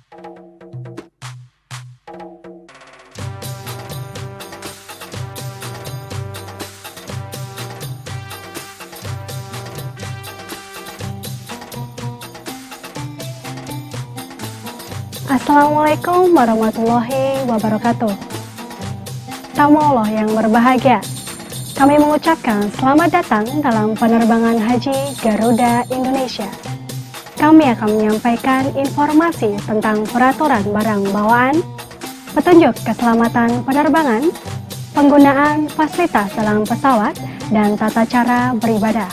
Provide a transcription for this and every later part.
Assalamualaikum warahmatullahi wabarakatuh. Tamu Allah yang berbahagia, kami mengucapkan selamat datang dalam penerbangan haji Garuda Indonesia. Kami akan menyampaikan informasi tentang peraturan barang bawaan, petunjuk keselamatan penerbangan, penggunaan fasilitas dalam pesawat, dan tata cara beribadah.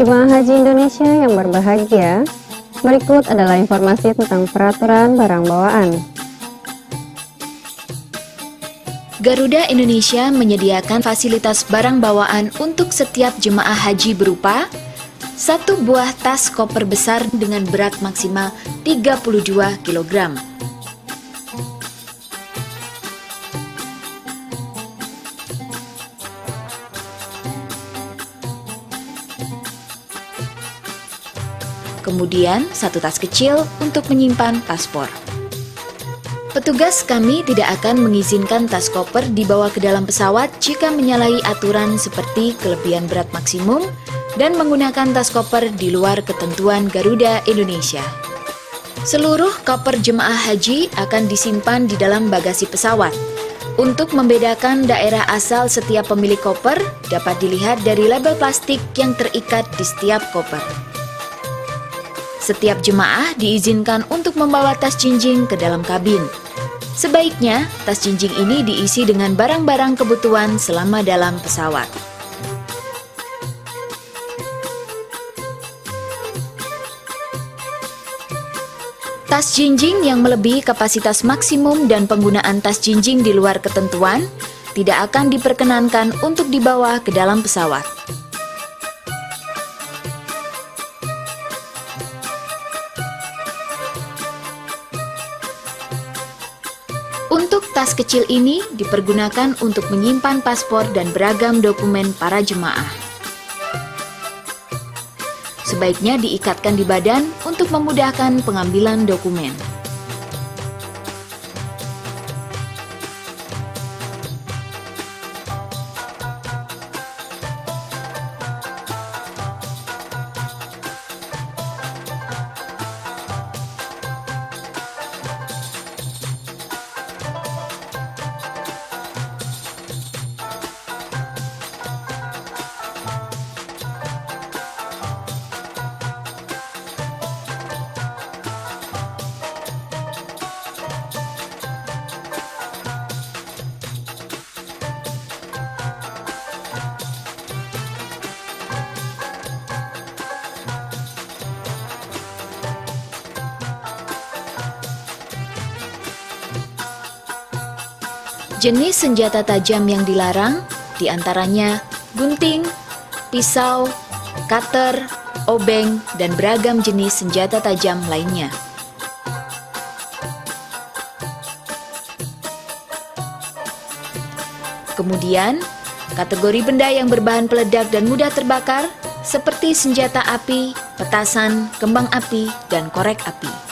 Jemaah Haji Indonesia yang berbahagia, berikut adalah informasi tentang peraturan barang bawaan. Garuda Indonesia menyediakan fasilitas barang bawaan untuk setiap jemaah haji berupa 1 buah tas koper besar dengan berat maksimal 32 kg. Kemudian 1 tas kecil untuk menyimpan paspor. Petugas kami tidak akan mengizinkan tas koper dibawa ke dalam pesawat jika menyalahi aturan seperti kelebihan berat maksimum dan menggunakan tas koper di luar ketentuan Garuda Indonesia. Seluruh koper jemaah haji akan disimpan di dalam bagasi pesawat. Untuk membedakan daerah asal setiap pemilik koper dapat dilihat dari label plastik yang terikat di setiap koper. Setiap jemaah diizinkan untuk membawa tas jinjing ke dalam kabin. Sebaiknya, tas jinjing ini diisi dengan barang-barang kebutuhan selama dalam pesawat. Tas jinjing yang melebihi kapasitas maksimum dan penggunaan tas jinjing di luar ketentuan tidak akan diperkenankan untuk dibawa ke dalam pesawat. Untuk tas kecil ini dipergunakan untuk menyimpan paspor dan beragam dokumen para jemaah. Sebaiknya diikatkan di badan untuk memudahkan pengambilan dokumen. Jenis senjata tajam yang dilarang diantaranya gunting, pisau, cutter, obeng, dan beragam jenis senjata tajam lainnya. Kemudian, kategori benda yang berbahan peledak dan mudah terbakar seperti senjata api, petasan, kembang api, dan korek api.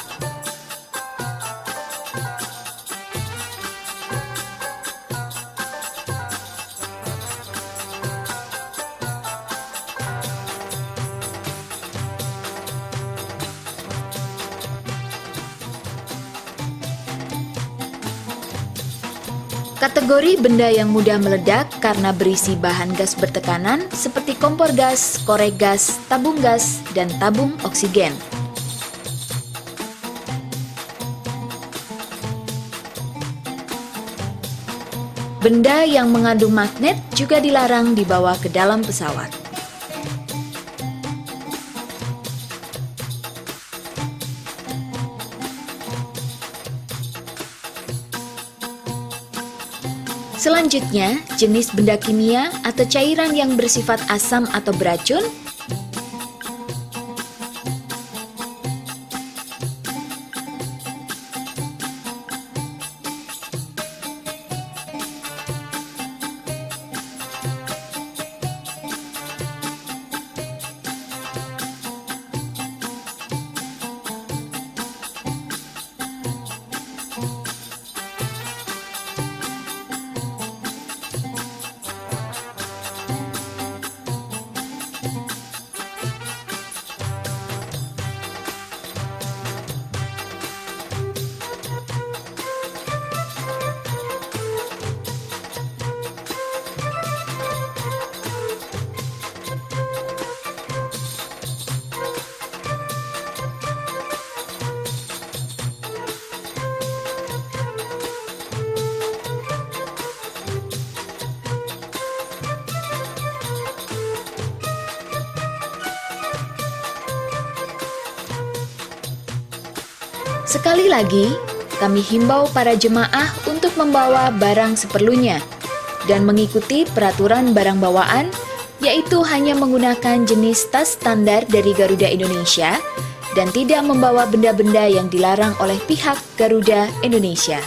Kategori benda yang mudah meledak karena berisi bahan gas bertekanan seperti kompor gas, korek gas, tabung gas, dan tabung oksigen. Benda yang mengandung magnet juga dilarang dibawa ke dalam pesawat. Selanjutnya, jenis benda kimia atau cairan yang bersifat asam atau beracun, Sekali lagi, kami himbau para jemaah untuk membawa barang seperlunya dan mengikuti peraturan barang bawaan, yaitu hanya menggunakan jenis tas standar dari Garuda Indonesia dan tidak membawa benda-benda yang dilarang oleh pihak Garuda Indonesia.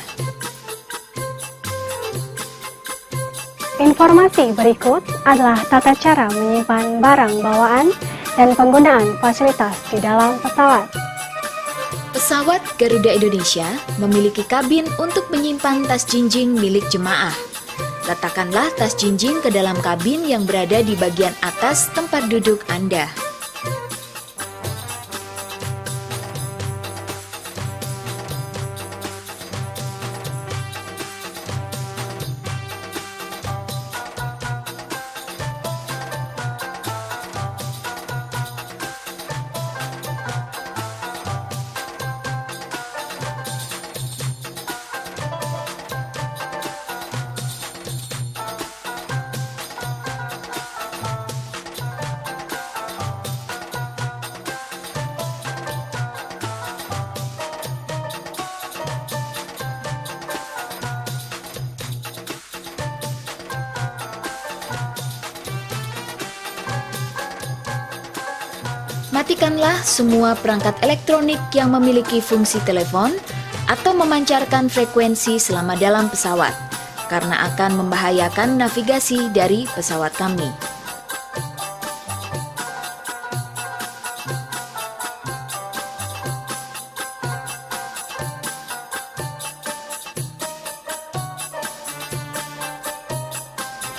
Informasi berikut adalah tata cara menyimpan barang bawaan dan penggunaan fasilitas di dalam pesawat. Pesawat Garuda Indonesia memiliki kabin untuk menyimpan tas jinjing milik jemaah. Letakkanlah tas jinjing ke dalam kabin yang berada di bagian atas tempat duduk Anda. Matikanlah semua perangkat elektronik yang memiliki fungsi telepon atau memancarkan frekuensi selama dalam pesawat, karena akan membahayakan navigasi dari pesawat kami.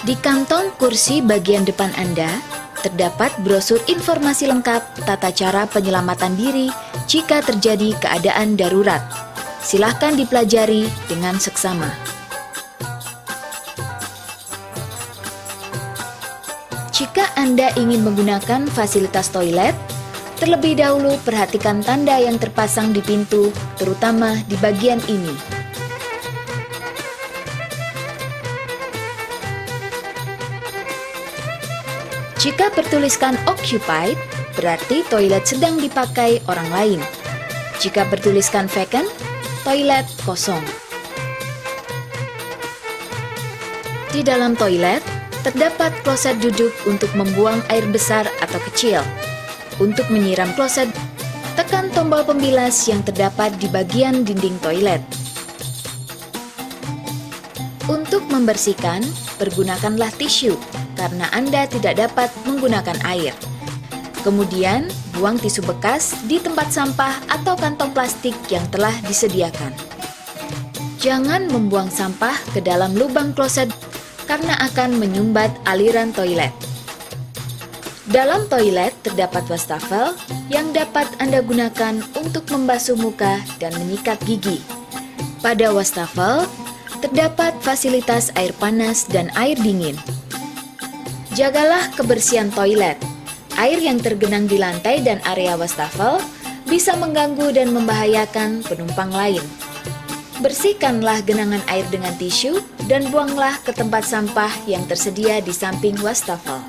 Di kantong kursi bagian depan Anda, terdapat brosur informasi lengkap tata cara penyelamatan diri jika terjadi keadaan darurat. Silahkan dipelajari dengan seksama. Jika Anda ingin menggunakan fasilitas toilet, terlebih dahulu perhatikan tanda yang terpasang di pintu, terutama di bagian ini. Jika bertuliskan occupied, berarti toilet sedang dipakai orang lain. Jika bertuliskan vacant, toilet kosong. Di dalam toilet, terdapat kloset duduk untuk membuang air besar atau kecil. Untuk menyiram kloset, tekan tombol pembilas yang terdapat di bagian dinding toilet. Untuk membersihkan, pergunakanlah tisu karena Anda tidak dapat menggunakan air. Kemudian, buang tisu bekas di tempat sampah atau kantong plastik yang telah disediakan. Jangan membuang sampah ke dalam lubang kloset karena akan menyumbat aliran toilet. Dalam toilet terdapat wastafel yang dapat Anda gunakan untuk membasuh muka dan menyikat gigi. Pada wastafel, terdapat fasilitas air panas dan air dingin. Jagalah kebersihan toilet. Air yang tergenang di lantai dan area wastafel bisa mengganggu dan membahayakan penumpang lain. Bersihkanlah genangan air dengan tisu dan buanglah ke tempat sampah yang tersedia di samping wastafel.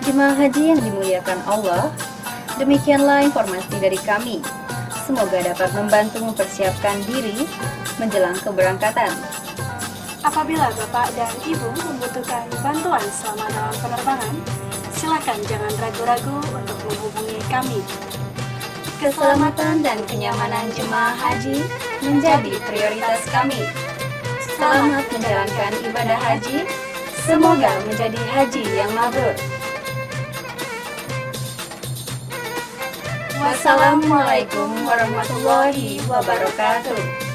Jemaah haji yang dimuliakan Allah, demikianlah informasi dari kami. Semoga dapat membantu mempersiapkan diri menjelang keberangkatan. Apabila Bapak dan Ibu membutuhkan bantuan selama dalam penerbangan, silakan jangan ragu-ragu untuk menghubungi kami. Keselamatan dan kenyamanan jemaah haji menjadi prioritas kami. Selamat menjalankan ibadah haji. Semoga menjadi haji yang mabrur. Wassalamualaikum warahmatullahi wabarakatuh.